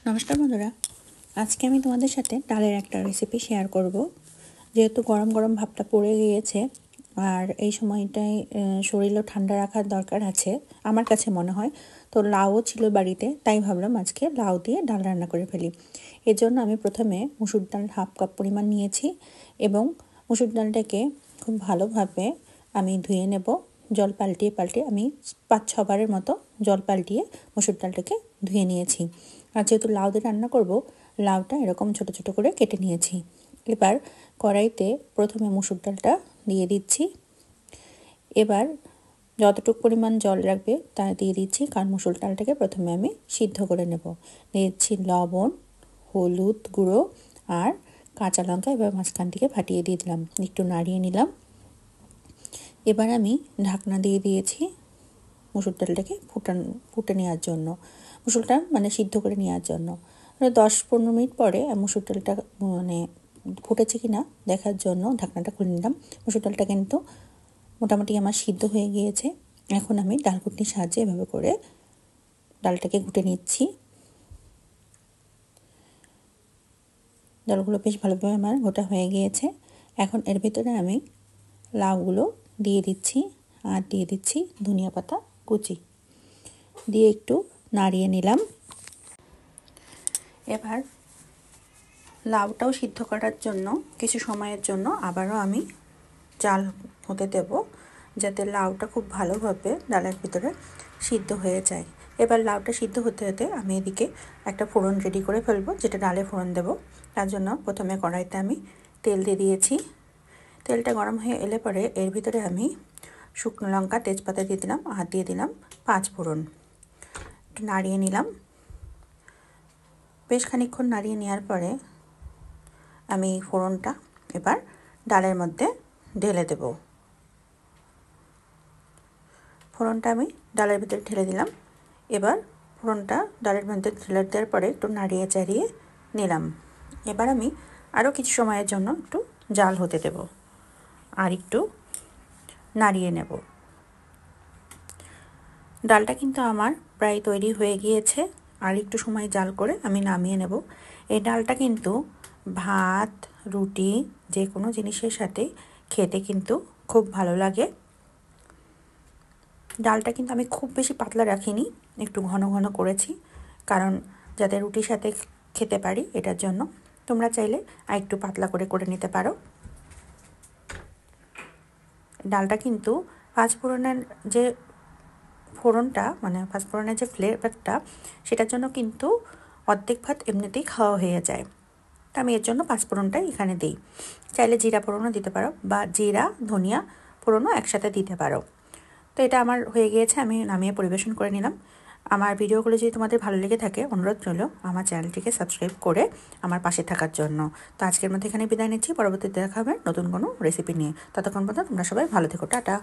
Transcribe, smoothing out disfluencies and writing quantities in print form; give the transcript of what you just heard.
নমস্কার বন্ধুরা, আজকে আমি তোমাদের সাথে ডালের একটা রেসিপি শেয়ার করব। যেহেতু গরম গরম ভাবটা পড়ে গিয়েছে আর এই সময়টায় শরীরও ঠান্ডা রাখার দরকার আছে আমার কাছে মনে হয়। তো লাউও ছিল বাড়িতে, তাই ভাবলাম আজকে লাউ দিয়ে ডাল রান্না করে ফেলি। এর জন্য আমি প্রথমে মুসুর ডাল 1/2 কাপ পরিমাণ নিয়েছি এবং মুসুর ডালটাকে খুব ভালোভাবে আমি ধুয়ে নেব। জল পাল্টিয়ে পাল্টিয়ে আমি 5-6 বারের মতো জল পাল্টিয়ে মুসুর ডালটাকে ধুয়ে নিয়েছি। আর যেহেতু লাউ দিয়ে রান্না করব, লাউটা এরকম ছোট ছোট করে কেটে নিয়েছি। এবার কড়াইতে প্রথমে মুসুর ডালটা দিয়ে দিচ্ছি। এবার যতটুকু পরিমাণ জল লাগবে তা দিয়ে দিচ্ছি, কারণ মুসুর ডালটাকে প্রথমে আমি সিদ্ধ করে নেব। দিচ্ছি লবণ, হলুদ গুঁড়ো আর কাঁচা লঙ্কা। এবার মাঝখান থেকে ফাটিয়ে দিয়ে দিলাম, একটু নাড়িয়ে নিলাম। এবার আমি ঢাকনা দিয়ে দিয়েছি মুসুর ডালটাকে ফুটে নেওয়ার জন্য, মুসুরটা সিদ্ধ করে নেওয়ার জন্য। 10-15 মিনিট পরে মুসুর ডালটা ফুটেছে কিনা দেখার জন্য ঢাকনাটা খুলে নিলাম। মুসুর ডালটা কিন্তু মোটামুটি আমার সিদ্ধ হয়ে গিয়েছে। এখন আমি ডাল ঘুটনির সাহায্যে এভাবে করে ডালটাকে ঘুটে নিচ্ছি। ডালগুলো বেশ ভালোভাবে আমার ঘোটা হয়ে গিয়েছে। এখন এর ভিতরে আমি লাউগুলো দিয়ে দিচ্ছি আর দিয়ে দিচ্ছি ধনিয়া পাতা কুচি দিয়ে একটু নাড়িয়ে নিলাম। এবার লাউটাও সিদ্ধ করার জন্য কিছু সময়ের জন্য আবারও আমি জাল হতে দেব, যাতে লাউটা খুব ভালোভাবে ডালের ভিতরে সিদ্ধ হয়ে যায়। এবার লাউটা সিদ্ধ হতে হতে আমি এদিকে একটা ফোড়ন রেডি করে ফেলবো, যেটা ডালে ফোড়ন দেব। তার জন্য প্রথমে কড়াইতে আমি তেল দিয়ে দিয়েছি। তেলটা গরম হয়ে এলে পরে এর ভিতরে আমি শুকনো লঙ্কা, তেজপাতা দিয়ে দিলাম আর দিয়ে দিলাম 5 ফোড়ন। একটু নাড়িয়ে নিলাম। বেশ খানিকক্ষণ নাড়িয়ে নেওয়ার পরে আমি ফোড়নটা এবার ডালের মধ্যে ঢেলে দেব। ফোড়নটা আমি ডালের ভিতরে ঢেলে দিলাম। এবার ফোড়নটা ডালের মধ্যে ঢেলে দেওয়ার পরে একটু নাড়িয়ে চাড়িয়ে নিলাম। এবার আমি আরও কিছু সময়ের জন্য একটু জাল হতে দেব আর একটু নাড়িয়ে নেব। ডালটা কিন্তু আমার প্রায় তৈরি হয়ে গিয়েছে, আর একটু সময় জাল করে আমি নামিয়ে নেব। এই ডালটা কিন্তু ভাত, রুটি যে কোনো জিনিসের সাথে খেতে কিন্তু খুব ভালো লাগে। ডালটা কিন্তু আমি খুব বেশি পাতলা রাখিনি, একটু ঘন ঘন করেছি, কারণ যাতে রুটির সাথে খেতে পারি এটার জন্য। তোমরা চাইলে আর একটু পাতলা করে নিতে পারো। ডালটা কিন্তু পাঁচফোড়নের যে ফোড়নটা পাঁচফোড়নের যে ফ্লেভারটা, সেটার জন্য কিন্তু অর্ধেক ভাত এমনিতেই খাওয়া হয়ে যায়। তো আমি এর জন্য পাঁচফোড়নটাই এখানে দিই। চাইলে জিরা ফোড়নও দিতে পারো বা জিরা ধনিয়া ফোড়নও একসাথে দিতে পারো। তো এটা আমার হয়ে গিয়েছে, আমি নামিয়ে পরিবেশন করে নিলাম। আমার ভিডিওগুলো যদি তোমাদের ভালো লেগে থাকে, অনুরোধ রইল আমার চ্যানেলটিকে সাবস্ক্রাইব করে আমার পাশে থাকার জন্য। তো আজকের মধ্যে এখানে বিদায় নিচ্ছি, পরবর্তীতে দেখা হবে নতুন কোনো রেসিপি নিয়ে। ততক্ষণ পর্যন্ত তোমরা সবাই ভালো থেকো, টাটা।